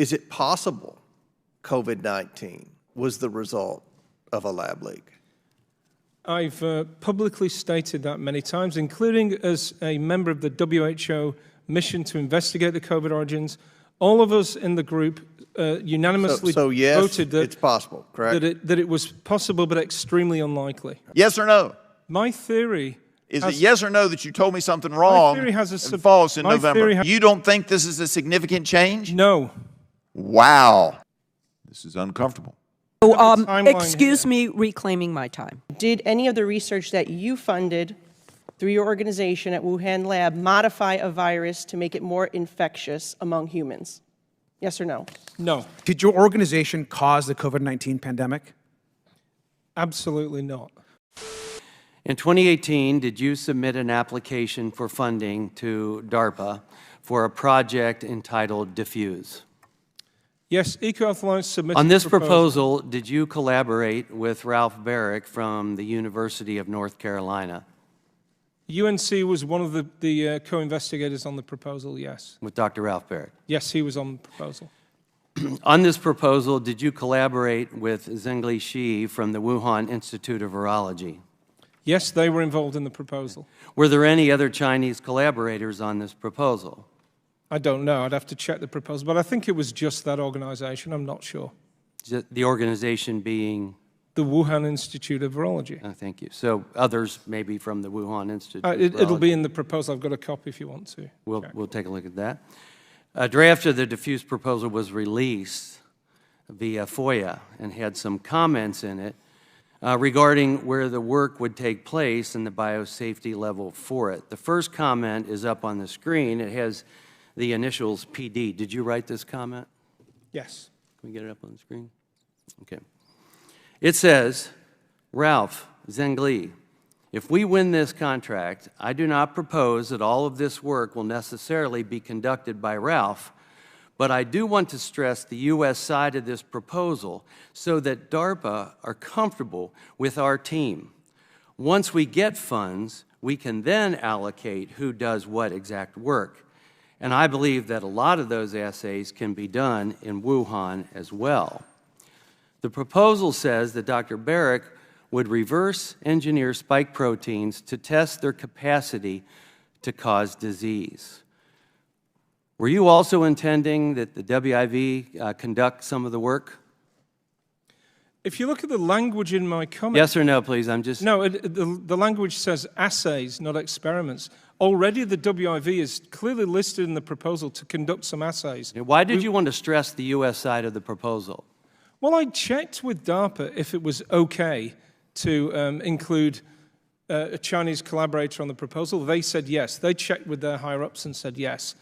Is it possible COVID-19 was the result of a lab leak? I've publicly stated that many times, including as a member of the WHO mission to investigate the COVID origins. All of us in the group unanimously yes, voted that it's possible, correct? that it was possible but extremely unlikely. Yes or no? My theory is it yes or no that you told me something wrong and false in November? You don't think this is a significant change? No. Wow. This is uncomfortable. Excuse me, reclaiming my time. Did any of the research that you funded through your organization at Wuhan Lab modify a virus to make it more infectious among humans? Yes or no? No. Did your organization cause the COVID-19 pandemic? Absolutely not. In 2018, did you submit an application for funding to DARPA for a project entitled Diffuse? Yes, EcoHealth Alliance submitted on this proposal, did you collaborate with Ralph Barrick from the University of North Carolina? UNC was one of the co-investigators on the proposal, yes. With Dr. Ralph Barrick? Yes, he was on the proposal. On this proposal, did you collaborate with Zhengli Shi from the Wuhan Institute of Virology? Yes, they were involved in the proposal. Were there any other Chinese collaborators on this proposal? I don't know. I'd have to check the proposal, but I think it was just that organization. I'm not sure. The organization being? The Wuhan Institute of Virology. Oh, thank you. So others maybe from the Wuhan Institute of Virology. It'll be in the proposal. I've got a copy if you want to. We'll take a look at that. A draft of the diffuse proposal was released via FOIA and had some comments in it regarding where the work would take place and the biosafety level for it. The first comment is up on the screen. It has the initials PD. Did you write this comment? Yes. Can we get it up on the screen? Okay. It says, Ralph Zhengli, if we win this contract, I do not propose that all of this work will necessarily be conducted by Ralph, but I do want to stress the U.S. side of this proposal so that DARPA are comfortable with our team. Once we get funds, we can then allocate who does what exact work. And I believe that a lot of those assays can be done in Wuhan as well. The proposal says that Dr. Barrick would reverse engineer spike proteins to test their capacity to cause disease. Were you also intending that the WIV conduct some of the work? If you look at the language in my comment... Yes or no, please? No, the language says assays, not experiments. Already the WIV is clearly listed in the proposal to conduct some assays. Why did you want to stress the U.S. side of the proposal? Well, I checked with DARPA if it was okay to include a Chinese collaborator on the proposal. They said yes. They checked with their higher-ups and said yes.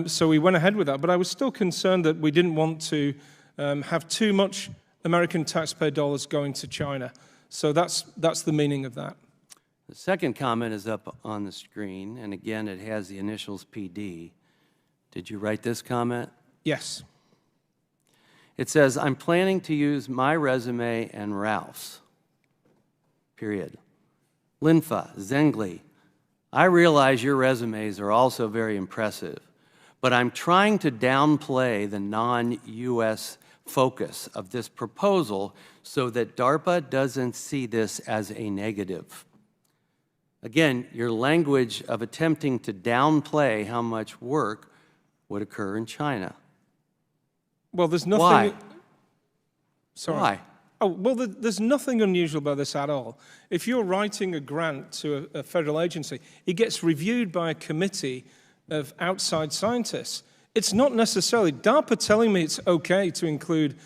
So we went ahead with that. But I was still concerned that we didn't want to have too much American taxpayer dollars going to China. So that's the meaning of that. The second comment is up on the screen, and again, it has the initials PD. Did you write this comment? Yes. It says, I'm planning to use my resume and Ralph's, period. Linfa, Zhengli, I realize your resumes are also very impressive, but I'm trying to downplay the non-U.S. focus of this proposal so that DARPA doesn't see this as a negative. Again, your language of attempting to downplay how much work would occur in China. Well, there's nothing... Why? Sorry. Why? Oh, well, there's nothing unusual about this at all. If you're writing a grant to a federal agency, it gets reviewed by a committee of outside scientists. It's not necessarily... DARPA telling me it's okay to include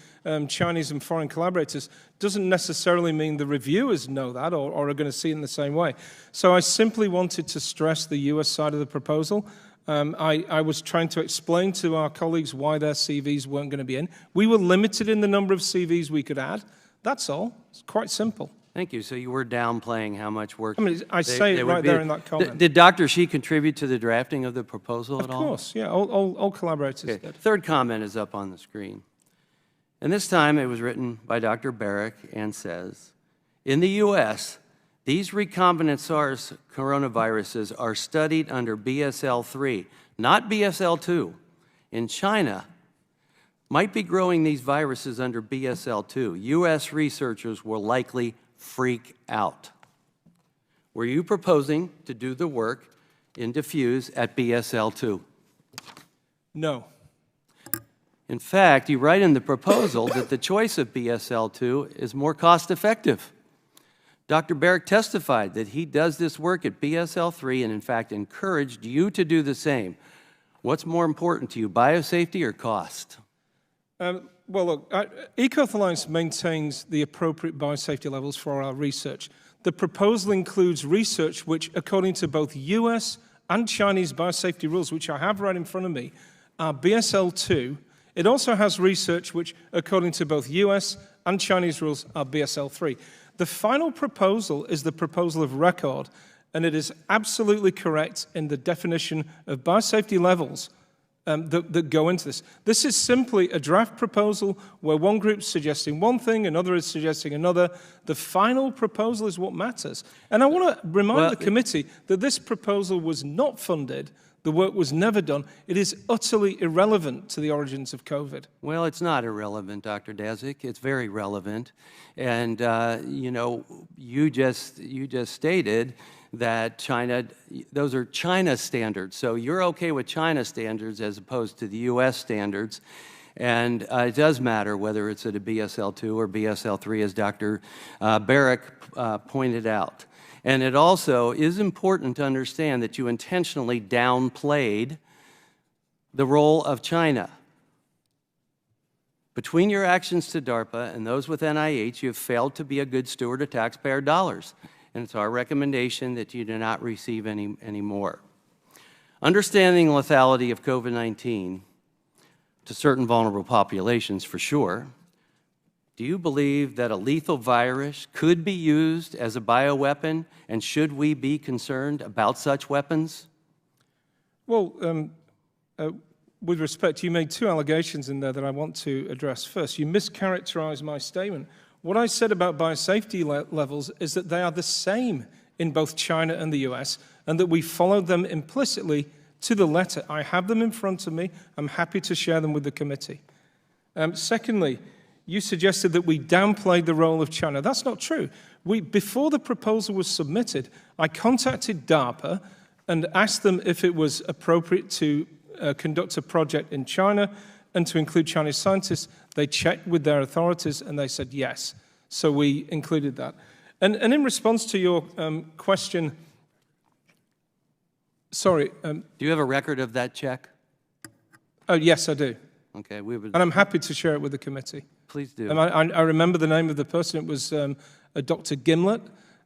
Chinese and foreign collaborators doesn't necessarily mean the reviewers know that or are going to see it in the same way. So I simply wanted to stress the U.S. side of the proposal. I was trying to explain to our colleagues why their CVs weren't going to be in. We were limited in the number of CVs we could add. That's all. It's quite simple. Thank you. So you were downplaying how much work... I mean, I say it right there in that comment. Did Dr. Shi contribute to the drafting of the proposal at all? Of course, yeah. All collaborators Okay. did. Third comment is up on the screen. And this time it was written by Dr. Barrick and says, in the U.S., these recombinant SARS coronaviruses are studied under BSL-3, not BSL-2. In China, might be growing these viruses under BSL-2, U.S. researchers will likely freak out. Were you proposing to do the work in diffuse at BSL-2? No. In fact, you write in the proposal that the choice of BSL-2 is more cost-effective. Dr. Barrick testified that he does this work at BSL-3 and, in fact, encouraged you to do the same. What's more important to you, biosafety or cost? Well, look, EcoHealth Alliance maintains the appropriate biosafety levels for our research. The proposal includes research which, according to both U.S. and Chinese biosafety rules, which I have right in front of me, are BSL-2. It also has research which, according to both U.S. and Chinese rules, are BSL-3. The final proposal is the proposal of record, and it is absolutely correct in the definition of biosafety levels that go into this. This is simply a draft proposal where one group's suggesting one thing, another is suggesting another. The final proposal is what matters. And I want to remind the committee that this proposal was not funded. The work was never done. It is utterly irrelevant to the origins of COVID. Well, it's not irrelevant, Dr. Daszak. It's very relevant. And, you know, you just stated that China, those are China standards. So you're okay with China standards as opposed to the U.S. standards. And it does matter whether it's at a BSL-2 or BSL-3, as Dr. Barrick pointed out. And it also is important to understand that you intentionally downplayed the role of China. Between your actions to DARPA and those with NIH, you have failed to be a good steward of taxpayer dollars. And it's our recommendation that you do not receive any more. Understanding the lethality of COVID-19 to certain vulnerable populations, for sure, do you believe that a lethal virus could be used as a bioweapon, and should we be concerned about such weapons? Well, with respect, you made two allegations in there that I want to address. First, you mischaracterized my statement. What I said about biosafety levels is that they are the same in both China and the US, and that we followed them implicitly to the letter. I have them in front of me. I'm happy to share them with the committee. Secondly, you suggested that we downplayed the role of China. That's not true. Before the proposal was submitted, I contacted DARPA and asked them if it was appropriate to conduct a project in China and to include Chinese scientists. They checked with their authorities and they said yes. So we included that. And in response to your question, sorry. Do you have a record of that check? Oh, yes, I do. Okay. And I'm happy to share it with the committee. Please do. I remember the name of the person. It was a Dr. Gimlet,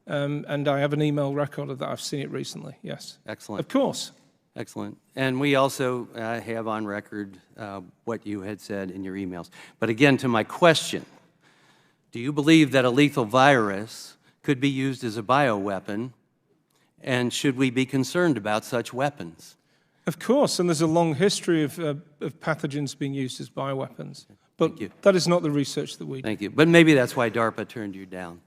and I have an email record of that. I've seen it recently, yes. Excellent. Of course. Excellent. And we also have on record what you had said in your emails. But again, to my question, do you believe that a lethal virus could be used as a bioweapon, and should we be concerned about such weapons? Of course, and there's a long history of pathogens being used as bioweapons. But that is not the research that we do. Thank you. But maybe that's why DARPA turned you down.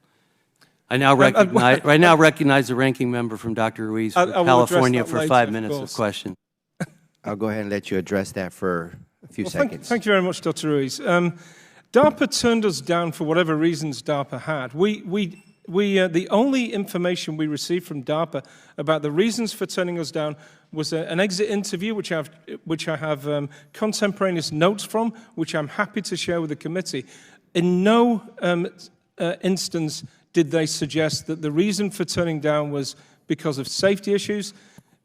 I now recognize the ranking member from Dr. Ruiz from California for 5 minutes of question. I'll go ahead and let you address that for a few seconds. Thank you very much, Dr. Ruiz. DARPA turned us down for whatever reasons DARPA had. The only information we received from DARPA about the reasons for turning us down was an exit interview, which I have contemporaneous notes from, which I'm happy to share with the committee. In no instance did they suggest that the reason for turning down was because of safety issues.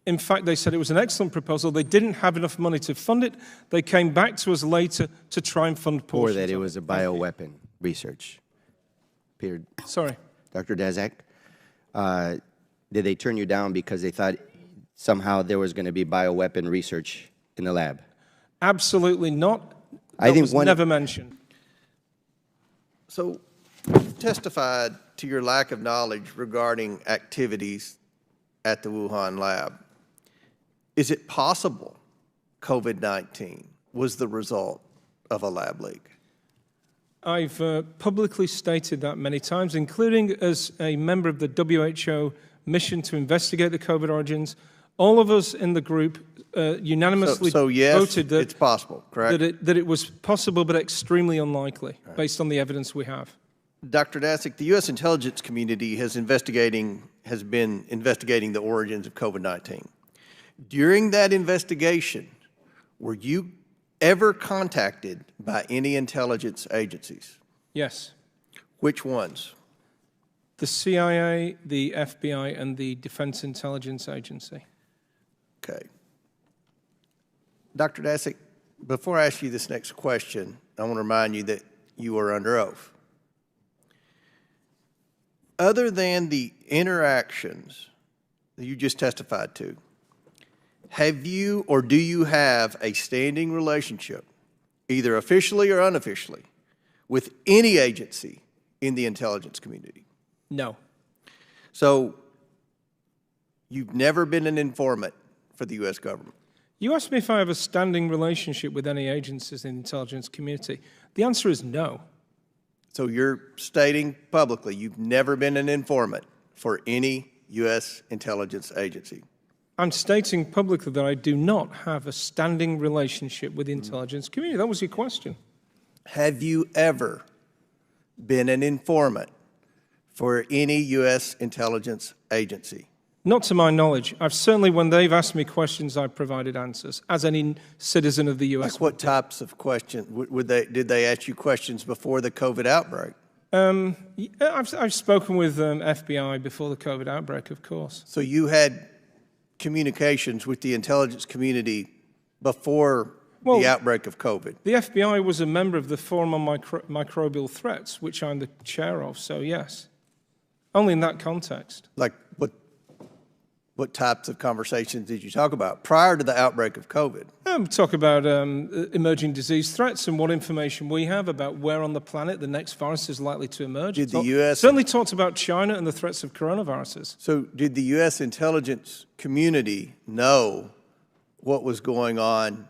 In fact, they said it was an excellent proposal. They didn't have enough money to fund it. They came back to us later to try and fund portions. Or that it was a bioweapon research. Period. Sorry. Dr. Daszak, did they turn you down because they thought somehow there was going to be bioweapon research in the lab? Absolutely not. That was never mentioned. So you testified to your lack of knowledge regarding activities at the Wuhan lab. Is it possible COVID-19 was the result of a lab leak? I've publicly stated that many times, including as a member of the WHO mission to investigate the COVID origins. All of us in the group unanimously So yes, voted that it's possible, correct? that it was possible but extremely unlikely, based on the evidence we have. Dr. Daszak, the U.S. intelligence community has been investigating the origins of COVID-19. During that investigation, were you ever contacted by any intelligence agencies? Yes. Which ones? The CIA, the FBI, and the Defense Intelligence Agency. Okay. Dr. Daszak, before I ask you this next question, I want to remind you that you are under oath. Other than the interactions that you just testified to, have you or do you have a standing relationship, either officially or unofficially, with any agency in the intelligence community? No. So you've never been an informant for the U.S. government? You asked me if I have a standing relationship with any agencies in the intelligence community. The answer is no. So you're stating publicly you've never been an informant for any U.S. intelligence agency? I'm stating publicly that I do not have a standing relationship with the intelligence community. That was your question. Have you ever been an informant for any U.S. intelligence agency? Not to my knowledge. I've certainly, when they've asked me questions, I've provided answers, as any citizen of the U.S. Like what types of questions? Did they ask you questions before the COVID outbreak? I've spoken with FBI before the COVID outbreak, of course. So you had communications with the intelligence community before the outbreak of COVID? The FBI was a member of the Forum on Microbial Threats, which I'm the chair of, so yes. Only in that context. Like what types of conversations did you talk about prior to the outbreak of COVID? Talk about emerging disease threats and what information we have about where on the planet the next virus is likely to emerge. Did the U.S. certainly talked about China and the threats of coronaviruses. So did the U.S. intelligence community know what was going on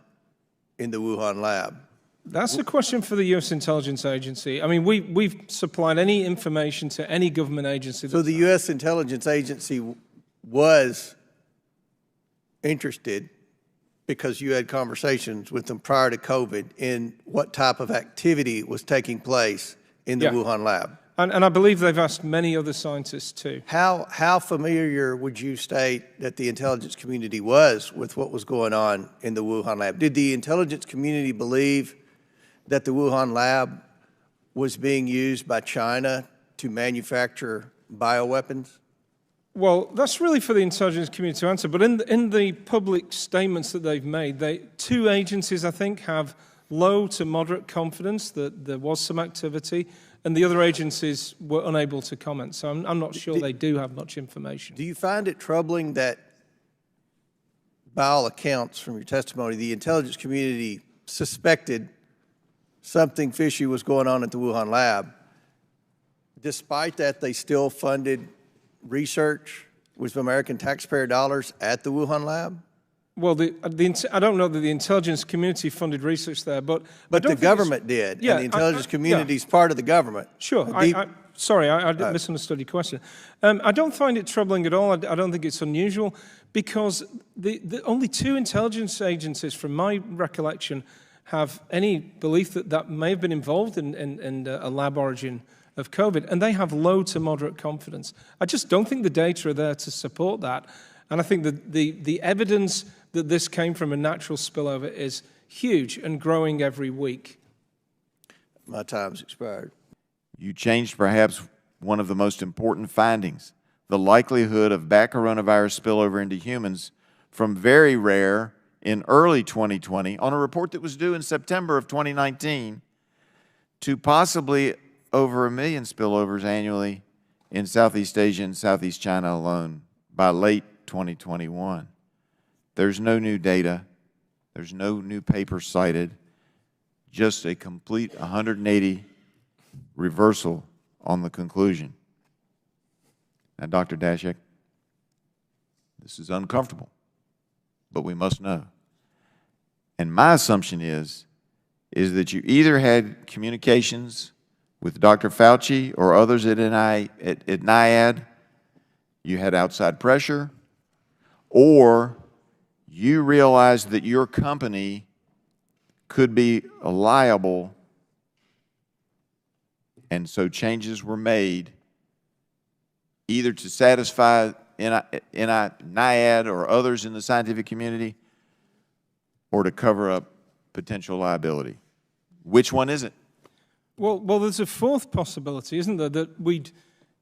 in the Wuhan lab? That's a question for the U.S. Intelligence Agency. I mean, we've supplied any information to any government agency. So the U.S. Intelligence Agency was interested, because you had conversations with them prior to COVID, in what type of activity was taking place in the Wuhan lab. And I believe they've asked many other scientists too. How familiar would you state that the intelligence community was with what was going on in the Wuhan lab? Did the intelligence community believe that the Wuhan lab was being used by China to manufacture bioweapons? Well, that's really for the intelligence community to answer. But in the public statements that they've made, two agencies, I think, have low to moderate confidence that there was some activity, and the other agencies were unable to comment. So I'm not sure they do have much information. Do you find it troubling that, by all accounts from your testimony, the intelligence community suspected something fishy was going on at the Wuhan lab? Despite that, they still funded research with American taxpayer dollars at the Wuhan lab? Well, I don't know that the intelligence community funded research there, but the government did, and the intelligence community is part of the government. Sure. Sorry, I misunderstood your question. I don't find it troubling at all. I don't think it's unusual, because the only two intelligence agencies, from my recollection, have any belief that may have been involved in a lab origin of COVID, and they have low to moderate confidence. I just don't think the data are there to support that. And I think that the evidence that this came from a natural spillover is huge and growing every week. My time's expired. You changed perhaps one of the most important findings, the likelihood of bat coronavirus spillover into humans, from very rare in early 2020 on a report that was due in September of 2019 to possibly over 1 million spillovers annually in Southeast Asia and Southeast China alone by late 2021. There's no new data. There's no new paper cited. Just a complete 180 reversal on the conclusion. Now, Dr. Daszak, this is uncomfortable, but we must know. And my assumption is that you either had communications with Dr. Fauci or others at NIAID, you had outside pressure, or you realized that your company could be liable, and so changes were made either to satisfy NIAID or others in the scientific community, or to cover up potential liability. Which one is it? Well, there's a fourth possibility, isn't there, that we'd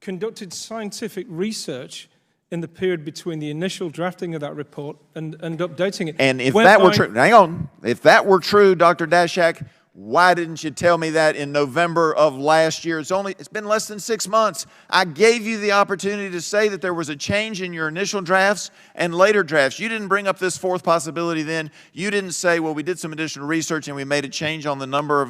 conducted scientific research in the period between the initial drafting of that report and updating it. And if that were true, hang on, if that were true, Dr. Daszak, why didn't you tell me that in November of last year? It's been less than 6 months. I gave you the opportunity to say that there was a change in your initial drafts and later drafts. You didn't bring up this fourth possibility then. You didn't say, well, we did some additional research and we made a change on the number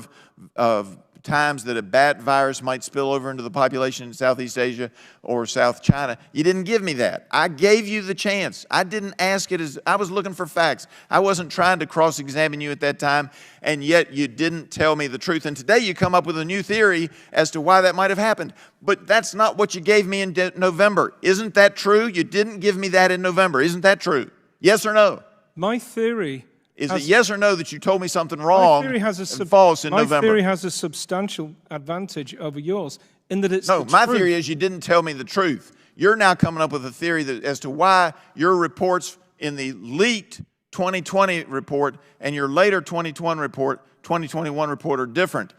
of times that a bat virus might spill over into the population in Southeast Asia or South China. You didn't give me that. I gave you the chance. I didn't ask it as, I was looking for facts. I wasn't trying to cross-examine you at that time, and yet you didn't tell me the truth. And today you come up with a new theory as to why that might have happened. But that's not what you gave me in November. Isn't that true? You didn't give me that in November. Isn't that true? Yes or no? My theory... Is it yes or no that you told me something wrong and false in November? My theory has a substantial advantage over yours in that it's No, my theory is you didn't tell me the truth. You're now coming up with a theory that, as to why your reports in the leaked 2020 report and your later 2021 report are different.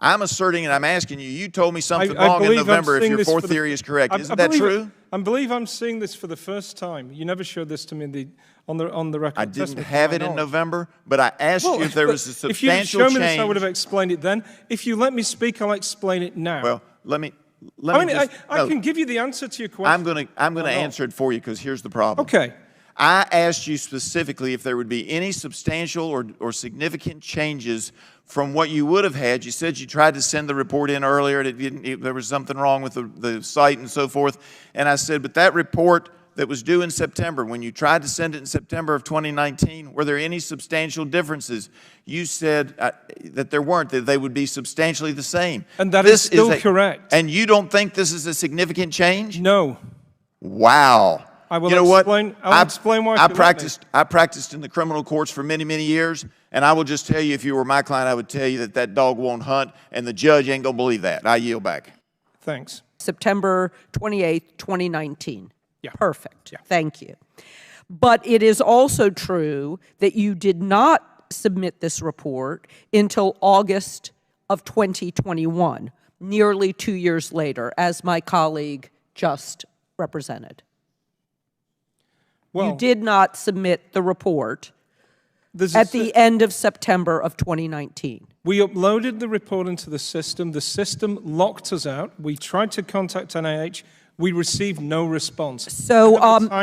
I'm asserting and I'm asking you, you told me something wrong in November if your fourth theory is correct. Isn't that true? I believe I'm seeing this for the first time. You never showed this to me on the record. I didn't have it in November, but I asked you if there was a substantial change. If you showed me this, I would have explained it then. If you let me speak, I'll explain it now. Well, let me I can give you the answer to your question. I'm going to answer it for you because here's the problem. Okay. I asked you specifically if there would be any substantial or significant changes from what you would have had. You said you tried to send the report in earlier. There was something wrong with the site and so forth. And I said, but that report that was due in September, when you tried to send it in September of 2019, were there any substantial differences? You said that there weren't, that they would be substantially the same. And that is still correct. And you don't think this is a significant change? No. Wow. I will explain why. I practiced in the criminal courts for many, many years, and I will just tell you, if you were my client, I would tell you that that dog won't hunt, and the judge ain't going to believe that. I yield back. Thanks. September 28th, 2019. Yeah. Perfect. Yeah. Thank you. But it is also true that you did not submit this report until August of 2021, nearly 2 years later, as my colleague just represented. Well, you did not submit the report at the end of September of 2019. We uploaded the report into the system. The system locked us out. We tried to contact NIH. We received no response. So,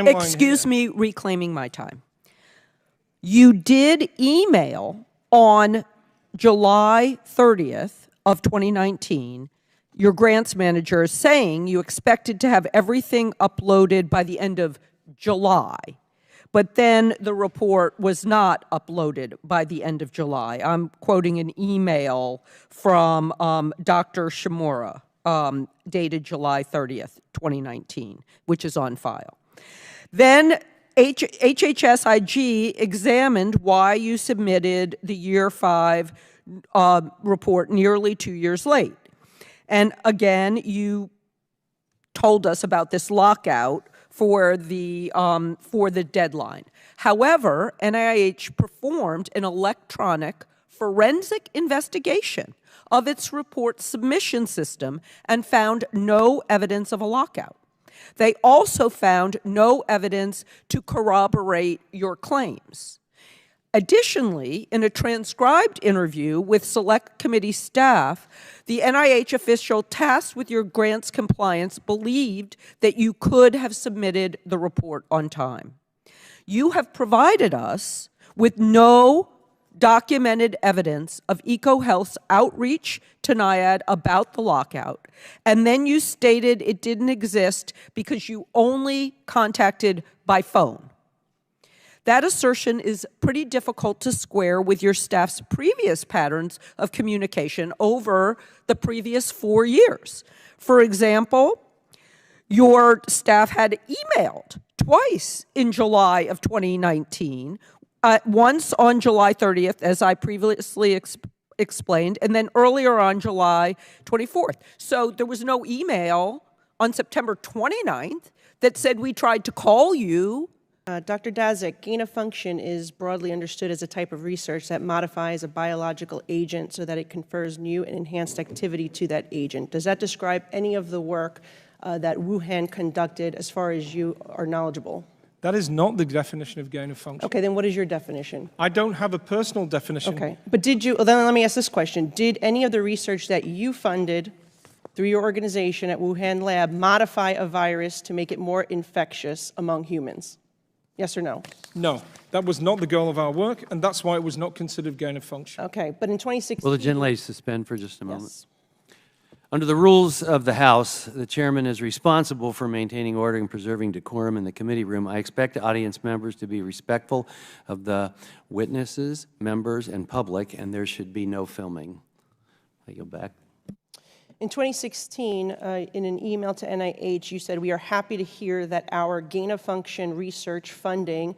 excuse me reclaiming my time. You did email on July 30th of 2019 your grants manager saying you expected to have everything uploaded by the end of July, but then the report was not uploaded by the end of July. I'm quoting an email from Dr. Shimura, dated July 30th, 2019, which is on file. Then HHSIG examined why you submitted the year 5 report nearly 2 years late. And again, you told us about this lockout for the deadline. However, NIH performed an electronic forensic investigation of its report submission system and found no evidence of a lockout. They also found no evidence to corroborate your claims. Additionally, in a transcribed interview with Select Committee staff, the NIH official tasked with your grants compliance believed that you could have submitted the report on time. You have provided us with no documented evidence of EcoHealth's outreach to NIAID about the lockout, and then you stated it didn't exist because you only contacted by phone. That assertion is pretty difficult to square with your staff's previous patterns of communication over the previous 4 years. For example, your staff had emailed twice in July of 2019, once on July 30th, as I previously explained, and then earlier on July 24th. So there was no email on September 29th that said we tried to call you. Dr. Daszak, gain of function is broadly understood as a type of research that modifies a biological agent so that it confers new and enhanced activity to that agent. Does that describe any of the work that Wuhan conducted as far as you are knowledgeable? That is not the definition of gain of function. Okay, then what is your definition? I don't have a personal definition. Okay, but did you, well, then let me ask this question. Did any of the research that you funded through your organization at Wuhan Lab modify a virus to make it more infectious among humans? Yes or no? No, that was not the goal of our work, and that's why it was not considered gain of function. Okay, but in 2016... Will the gentlelady suspend for just a moment? Yes. Under the rules of the House, the chairman is responsible for maintaining order and preserving decorum in the committee room. I expect audience members to be respectful of the witnesses, members, and public, and there should be no filming. I yield back. In 2016, in an email to NIH, you said, "We are happy to hear that our gain-of-function research funding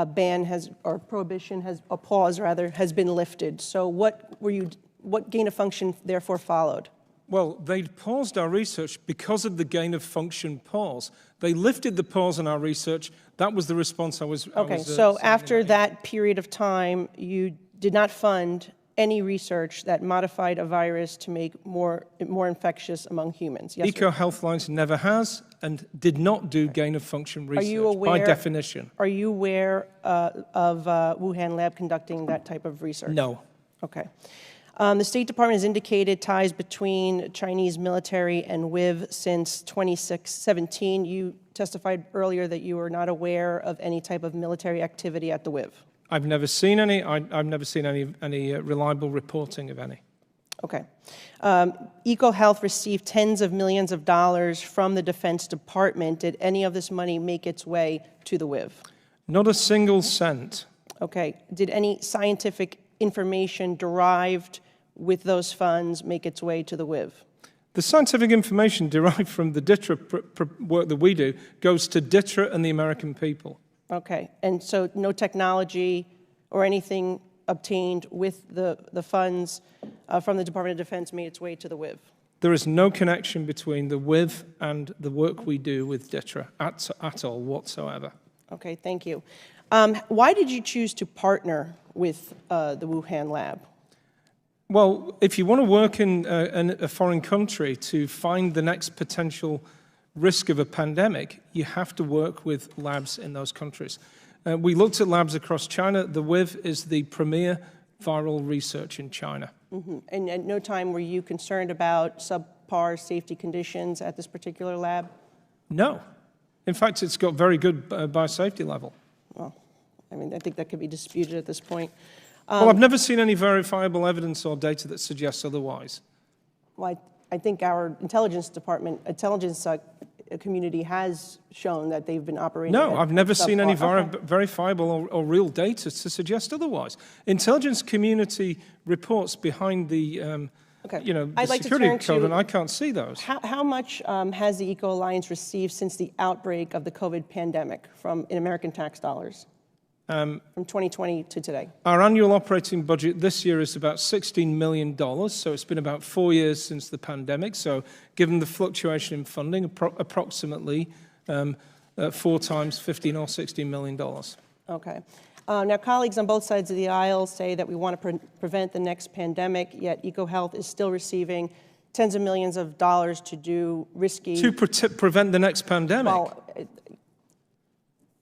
ban has, or prohibition has, a pause rather, has been lifted." So what gain-of-function therefore followed? Well, they paused our research because of the gain-of-function pause. They lifted the pause on our research. That was the response I was so after that period of time, you did not fund any research that modified a virus to make more infectious among humans? Yes. EcoHealth Alliance never has and did not do gain-of-function research by definition. Are you aware of Wuhan Lab conducting that type of research? No. Okay. The State Department has indicated ties between Chinese military and WIV since 2017. You testified earlier that you were not aware of any type of military activity at the WIV. I've never seen any. I've never seen any reliable reporting of any. Okay. EcoHealth received tens of millions of dollars from the Defense Department. Did any of this money make its way to the WIV? Not a single cent. Okay. Did any scientific information derived with those funds make its way to the WIV? The scientific information derived from the DTRA work that we do goes to DTRA and the American people. Okay, and so no technology or anything obtained with the funds from the Department of Defense made its way to the WIV? There is no connection between the WIV and the work we do with DTRA at all whatsoever. Okay, thank you. Why did you choose to partner with the Wuhan Lab? Well, if you want to work in a foreign country to find the next potential risk of a pandemic, you have to work with labs in those countries. We looked at labs across China. The WIV is the premier viral research in China. Mm-hmm. And at no time were you concerned about subpar safety conditions at this particular lab? No. In fact, it's got very good biosafety level. Well, I mean, I think that could be disputed at this point. Well, I've never seen any verifiable evidence or data that suggests otherwise. Well, I think our intelligence community has shown that they've been operating. No, I've never seen any verifiable or real data to suggest otherwise. Intelligence community reports behind the, the security code, and I can't see those. How much has the Eco Alliance received since the outbreak of the COVID pandemic in American tax dollars? From 2020 to today? Our annual operating budget this year is about $16 million, so it's been about 4 years since the pandemic. So given the fluctuation in funding, approximately 4 times $15 or $16 million. Okay. Now, colleagues on both sides of the aisle say that we want to prevent the next pandemic, yet EcoHealth is still receiving tens of millions of dollars to do risky... To prevent the next pandemic? Well,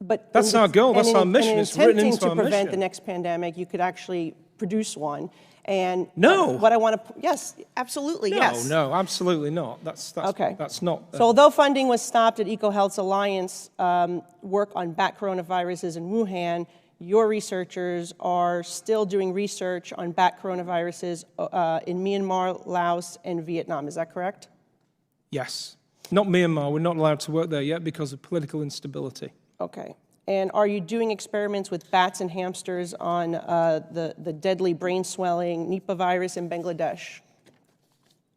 but that's our goal, that's our mission, it's written into our mission. To prevent the next pandemic, you could actually produce one. And no. What I want to, yes, absolutely, no, yes. No, absolutely not. That's okay. That's not. So although funding was stopped at EcoHealth Alliance work on bat coronaviruses in Wuhan, your researchers are still doing research on bat coronaviruses in Myanmar, Laos, and Vietnam. Is that correct? Yes. Not Myanmar. We're not allowed to work there yet because of political instability. Okay. And are you doing experiments with bats and hamsters on the deadly brain swelling Nipah virus in Bangladesh?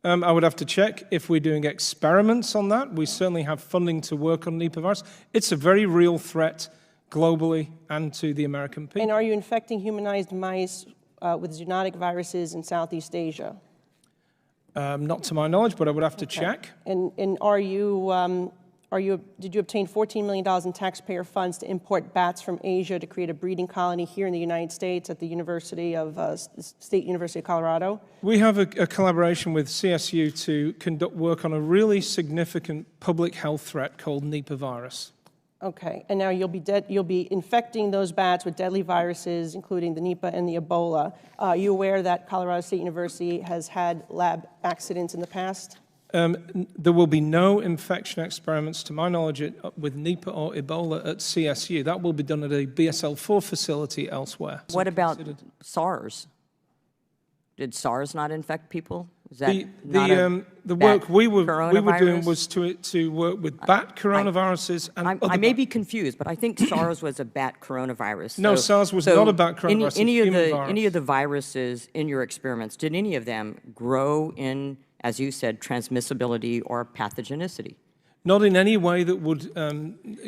I would have to check if we're doing experiments on that. We certainly have funding to work on Nipah virus. It's a very real threat globally and to the American people. And are you infecting humanized mice with zoonotic viruses in Southeast Asia? Not to my knowledge, but I would have to check. And did you obtain $14 million in taxpayer funds to import bats from Asia to create a breeding colony here in the United States at the State University of Colorado? We have a collaboration with CSU to conduct work on a really significant public health threat called Nipah virus. Okay, and now you'll be infecting those bats with deadly viruses, including the Nipah and the Ebola. Are you aware that Colorado State University has had lab accidents in the past? There will be no infection experiments, to my knowledge, with Nipah or Ebola at CSU. That will be done at a BSL-4 facility elsewhere. What about SARS? Did SARS not infect people? Is that the work we were doing coronavirus? was to work with bat coronaviruses and I may be confused, but I think SARS was a bat coronavirus. No, SARS was not a bat coronavirus, Any it's a human virus. of the viruses in your experiments, did any of them grow in, as you said, transmissibility or pathogenicity? Not in any way that would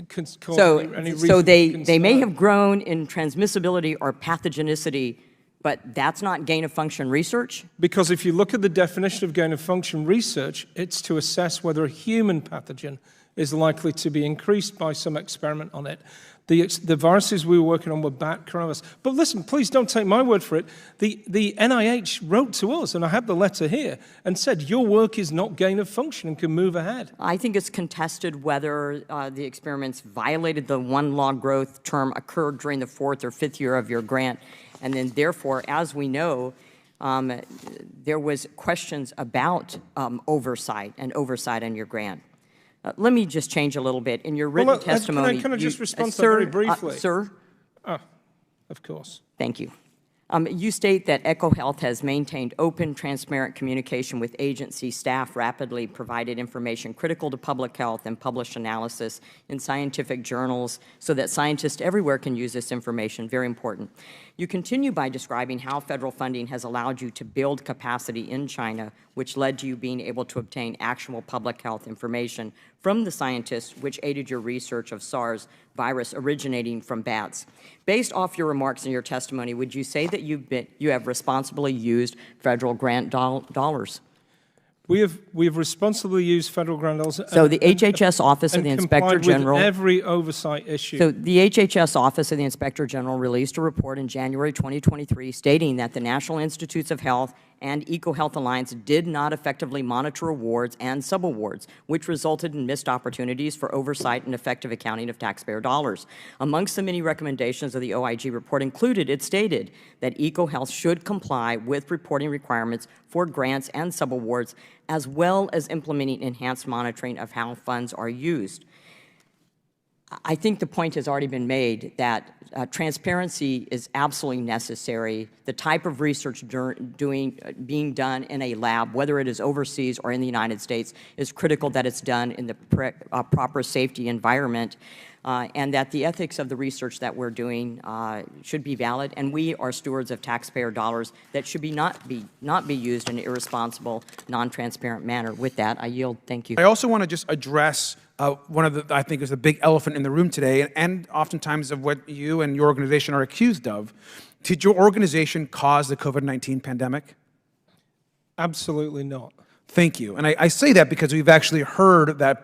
cause any reason So for they concern. may have grown in transmissibility or pathogenicity, but that's not gain-of-function research? Because if you look at the definition of gain-of-function research, it's to assess whether a human pathogen is likely to be increased by some experiment on it. The viruses we were working on were bat coronavirus. But listen, please don't take my word for it. The NIH wrote to us, and I have the letter here, and said your work is not gain-of-function and can move ahead. I think it's contested whether the experiments violated the one log growth term occurred during the 4th or 5th year of your grant. And then therefore, as we know, there was questions about oversight in your grant. Let me just change a little bit. In your written testimony... Can I just respond to that very briefly? Sir? Of course. Thank you. You state that EcoHealth has maintained open, transparent communication with agency staff, rapidly provided information critical to public health, and published analysis in scientific journals so that scientists everywhere can use this information. Very important. You continue by describing how federal funding has allowed you to build capacity in China, which led to you being able to obtain actual public health information from the scientists, which aided your research of SARS virus originating from bats. Based off your remarks in your testimony, would you say that you have responsibly used federal grant dollars? We have responsibly used federal grant dollars. So the HHS Office of the Inspector General... with every oversight issue. So the HHS Office of the Inspector General released a report in January 2023 stating that the National Institutes of Health and EcoHealth Alliance did not effectively monitor awards and subawards, which resulted in missed opportunities for oversight and effective accounting of taxpayer dollars. Amongst the many recommendations of the OIG report included, it stated that EcoHealth should comply with reporting requirements for grants and subawards, as well as implementing enhanced monitoring of how funds are used. I think the point has already been made that transparency is absolutely necessary. The type of research being done in a lab, whether it is overseas or in the United States, is critical that it's done in the proper safety environment, and that the ethics of the research that we're doing should be valid, and we are stewards of taxpayer dollars that should not be used in an irresponsible, non-transparent manner. With that, I yield. Thank you. I also want to just address one of the, I think, is the big elephant in the room today, and oftentimes of what you and your organization are accused of. Did your organization cause the COVID-19 pandemic? Absolutely not. Thank you. And I say that because we've actually heard that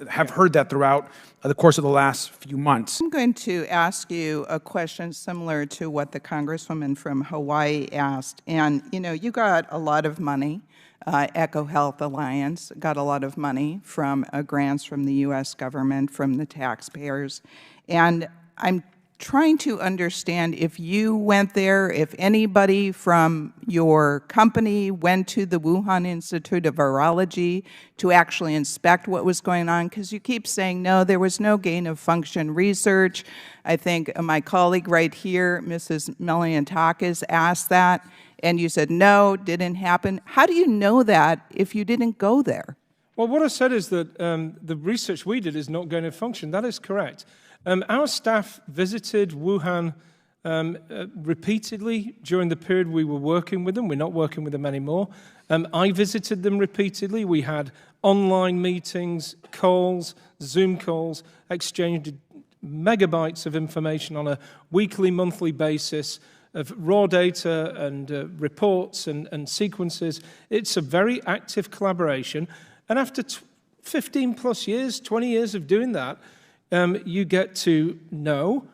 have heard that throughout the course of the last few months. I'm going to ask you a question similar to what the Congresswoman from Hawaii asked. And, you know, you got a lot of money. EcoHealth Alliance got a lot of money from grants from the U.S. government, from the taxpayers. And I'm trying to understand if you went there, if anybody from your company went to the Wuhan Institute of Virology to actually inspect what was going on, because you keep saying, no, there was no gain-of-function research. I think my colleague right here, Mrs. Meliantakis, asked that, and you said, no, didn't happen. How do you know that if you didn't go there? Well, what I said is that the research we did is not gain-of-function. That is correct. Our staff visited Wuhan repeatedly during the period we were working with them. We're not working with them anymore. I visited them repeatedly. We had online meetings, calls, Zoom calls, exchanged megabytes of information on a weekly, monthly basis of raw data and reports and sequences. It's a very active collaboration. And after 15 plus years, 20 years of doing that, you get to know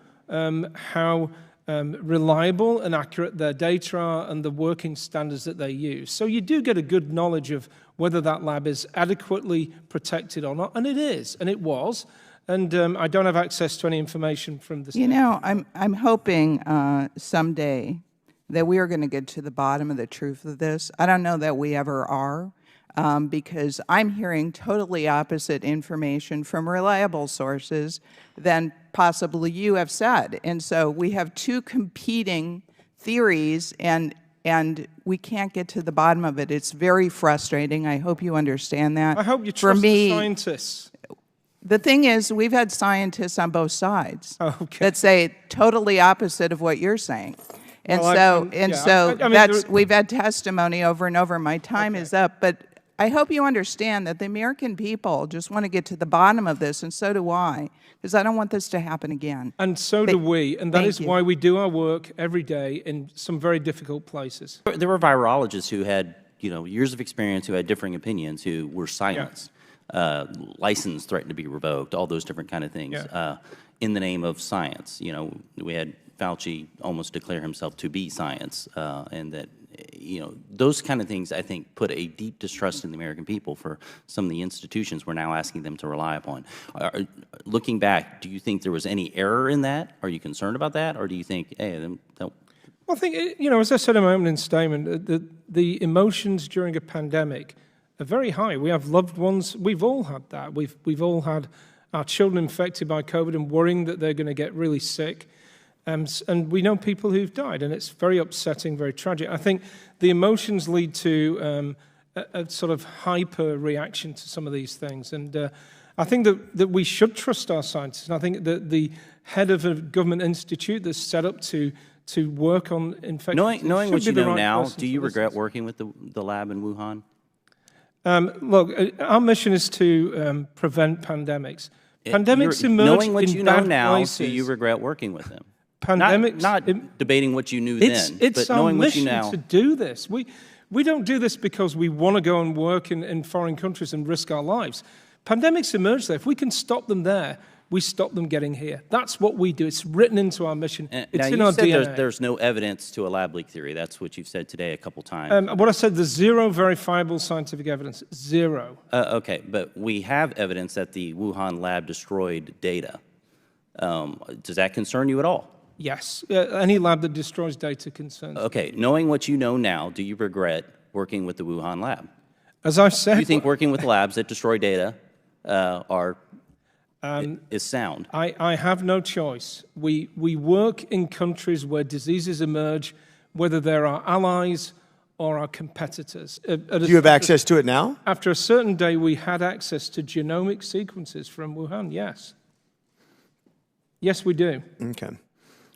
how reliable and accurate their data are and the working standards that they use. So you do get a good knowledge of whether that lab is adequately protected or not, and it is, and it was. And I don't have access to any information from the state. You know, I'm hoping someday that we are going to get to the bottom of the truth of this. I don't know that we ever are, because I'm hearing totally opposite information from reliable sources than possibly you have said. And so we have two competing theories, and we can't get to the bottom of it. It's very frustrating. I hope you understand that. I hope you trust the scientists. The thing is, we've had scientists on both sides that say totally opposite of what you're saying. And well, we've had testimony over and over. My time is up, but I hope you understand that the American people just want to get to the bottom of this, and so do I, because I don't want this to happen again. And so do we, and that is why we do our work every day in some very difficult places. There were virologists who had, years of experience, who had differing opinions, who were silenced. License threatened to be revoked, all those different kind of things, in the name of science. We had Fauci almost declare himself to be science, and that, those kind of things, I think, put a deep distrust in the American people for some of the institutions we're now asking them to rely upon. Looking back, do you think there was any error in that? Are you concerned about that? Or do you think, hey, don't... Well, I think, as I said in my opening statement, the emotions during a pandemic are very high. We have loved ones. We've all had that. We've all had our children infected by COVID and worrying that they're going to get really sick. And we know people who've died, and it's very upsetting, very tragic. I think the emotions lead to a sort of hyper reaction to some of these things. And I think that we should trust our scientists. And I think that the head of a government institute that's set up to work on infections. Knowing what you know now, do you regret working with the lab in Wuhan? Look, our mission is to prevent pandemics. Pandemics emerge knowing what in you bad know now, places. do you regret working with them? Pandemics, not debating what you knew then, it's but knowing what you our now. mission to do this. We don't do this because we want to go and work in foreign countries and risk our lives. Pandemics emerge there. If we can stop them there, we stop them getting here. That's what we do. It's written into our mission. It's in our DNA. There's no evidence to a lab leak theory. That's what you've said today a couple times. What I said, there's zero verifiable scientific evidence. Zero. Okay, but we have evidence that the Wuhan lab destroyed data. Does that concern you at all? Yes. Any lab that destroys data concerns me. Okay, knowing what you know now, do you regret working with the Wuhan lab? As I've said... Do you think working with labs that destroy data is sound? I have no choice. We work in countries where diseases emerge, whether they're our allies or our competitors. Do you have access to it now? After a certain day, we had access to genomic sequences from Wuhan, yes. Yes, we do. Okay.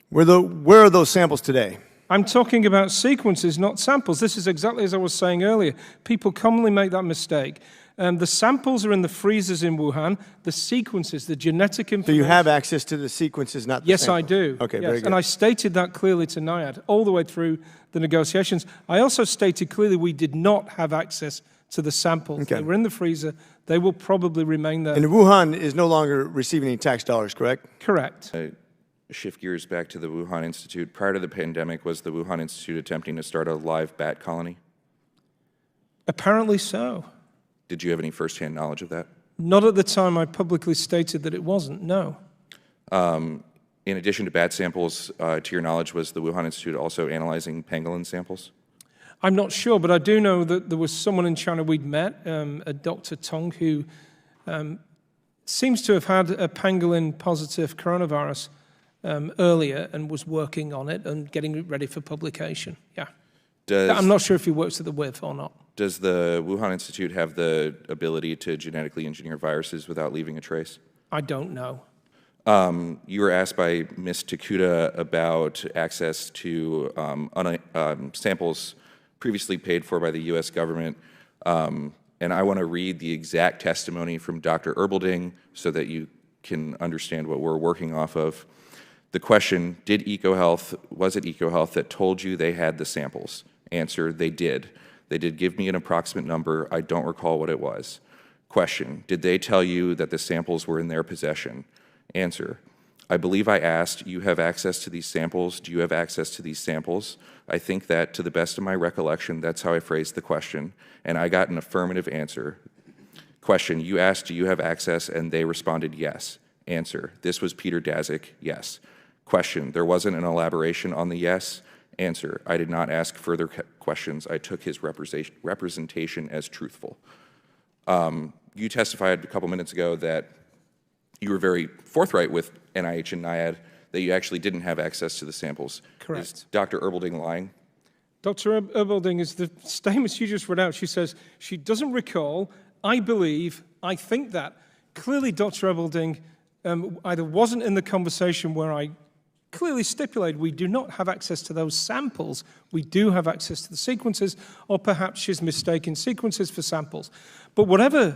Where are those samples today? I'm talking about sequences, not samples. This is exactly as I was saying earlier. People commonly make that mistake. The samples are in the freezers in Wuhan. The sequences, the genetic information... So you have access to the sequences, not the Yes, samples? I do. Okay, yes. very good. And I stated that clearly to NIAID all the way through the negotiations. I also stated clearly we did not have access to the samples. Okay. They were in the freezer. They will probably remain there. And Wuhan is no longer receiving any tax dollars, correct? Correct. Shift gears back to the Wuhan Institute. Prior to the pandemic, was the Wuhan Institute attempting to start a live bat colony? Apparently so. Did you have any firsthand knowledge of that? Not at the time I publicly stated that it wasn't, no. In addition to bat samples, to your knowledge, was the Wuhan Institute also analyzing pangolin samples? I'm not sure, but I do know that there was someone in China we'd met, a Dr. Tong, who seems to have had a pangolin-positive coronavirus earlier and was working on it and getting it ready for publication, yeah. I'm not sure if he works at the WIV or not. Does the Wuhan Institute have the ability to genetically engineer viruses without leaving a trace? I don't know. You were asked by Ms. Takuda about access to samples previously paid for by the U.S. government. And I want to read the exact testimony from Dr. Erbelding so that you can understand what we're working off of. The question, was it EcoHealth that told you they had the samples? Answer, they did. They did give me an approximate number. I don't recall what it was. Question, did they tell you that the samples were in their possession? Answer, I believe I asked, you have access to these samples? Do you have access to these samples? I think that, to the best of my recollection, that's how I phrased the question, and I got an affirmative answer. Question, you asked, do you have access? And they responded, yes. Answer, this was Peter Daszak, yes. Question, there wasn't an elaboration on the yes? Answer, I did not ask further questions. I took his representation as truthful. You testified a couple minutes ago that you were very forthright with NIH and NIAID that you actually didn't have access to the samples. Correct. Is Dr. Erbelding lying? Dr. Erbelding is the statements you just read out. She says she doesn't recall, I believe, I think that. Clearly, Dr. Erbelding either wasn't in the conversation where I clearly stipulated we do not have access to those samples, we do have access to the sequences, or perhaps she's mistaken sequences for samples. But whatever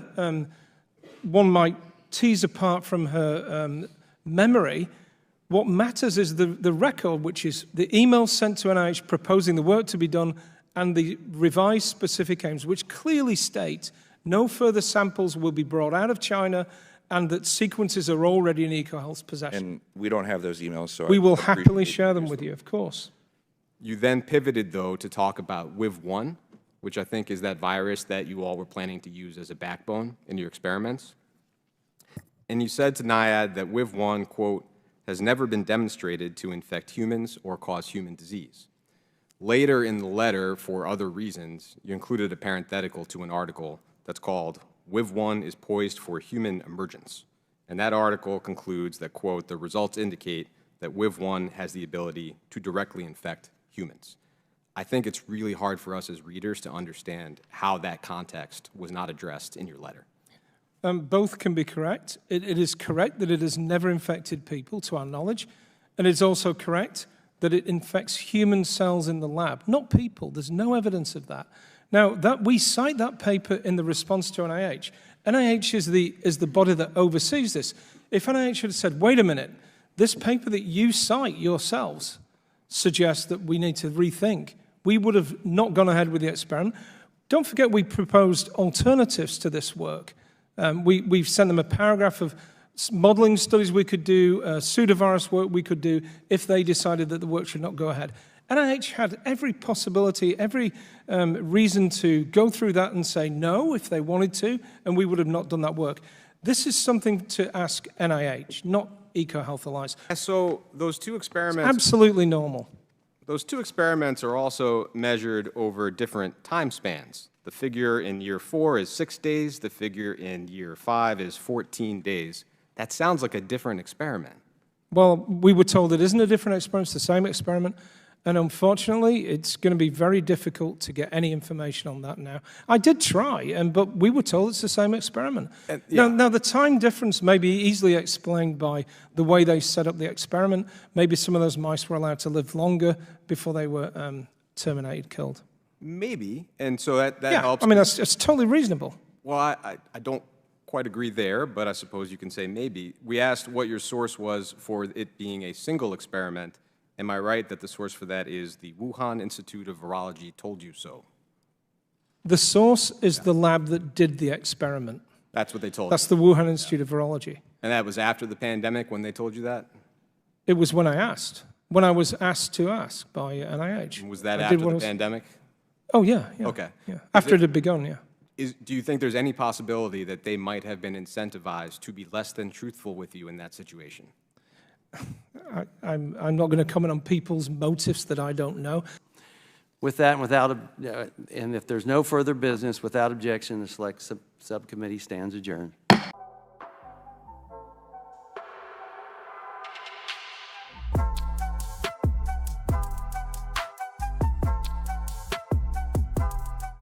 one might tease apart from her memory, what matters is the record, which is the email sent to NIH proposing the work to be done and the revised specific aims, which clearly state no further samples will be brought out of China and that sequences are already in EcoHealth's possession. And we don't have those emails, so we will happily share them with you, of course. You then pivoted, though, to talk about WIV1, which I think is that virus that you all were planning to use as a backbone in your experiments. And you said to NIAID that WIV1, quote, has never been demonstrated to infect humans or cause human disease. Later in the letter, for other reasons, you included a parenthetical to an article that's called WIV1 is poised for human emergence. And that article concludes that, quote, the results indicate that WIV1 has the ability to directly infect humans. I think it's really hard for us as readers to understand how that context was not addressed in your letter. Both can be correct. It is correct that it has never infected people, to our knowledge, and it's also correct that it infects human cells in the lab, not people. There's no evidence of that. Now, we cite that paper in the response to NIH. NIH is the body that oversees this. If NIH had said, wait a minute, this paper that you cite yourselves suggests that we need to rethink, we would have not gone ahead with the experiment. Don't forget we proposed alternatives to this work. We've sent them a paragraph of modeling studies we could do, pseudovirus work we could do if they decided that the work should not go ahead. NIH had every possibility, every reason to go through that and say no if they wanted to, and we would have not done that work. This is something to ask NIH, not EcoHealth Alliance. So those two experiments... Absolutely normal. Those two experiments are also measured over different time spans. The figure in year 4 is 6 days. The figure in year 5 is 14 days. That sounds like a different experiment. Well, we were told it isn't a different experiment, it's the same experiment. And unfortunately, it's going to be very difficult to get any information on that now. I did try, but we were told it's the same experiment. Yeah. Now, the time difference may be easily explained by the way they set up the experiment. Maybe some of those mice were allowed to live longer before they were terminated, killed. Maybe, and so that yeah, helps. I mean, that's totally reasonable. Well, I don't quite agree there, but I suppose you can say maybe. We asked what your source was for it being a single experiment. Am I right that the source for that is the Wuhan Institute of Virology told you so? The source is the lab that did the experiment. That's what they told you? That's the Wuhan Institute of Virology. And that was after the pandemic when they told you that? It was when I asked. When I was asked to ask by NIH. Was that after the pandemic? Oh, yeah. Okay. Yeah. After it had begun, yeah. Do you think there's any possibility that they might have been incentivized to be less than truthful with you in that situation? I'm not going to comment on people's motives that I don't know. With that, and if there's no further business, without objection, the Select Subcommittee stands adjourned.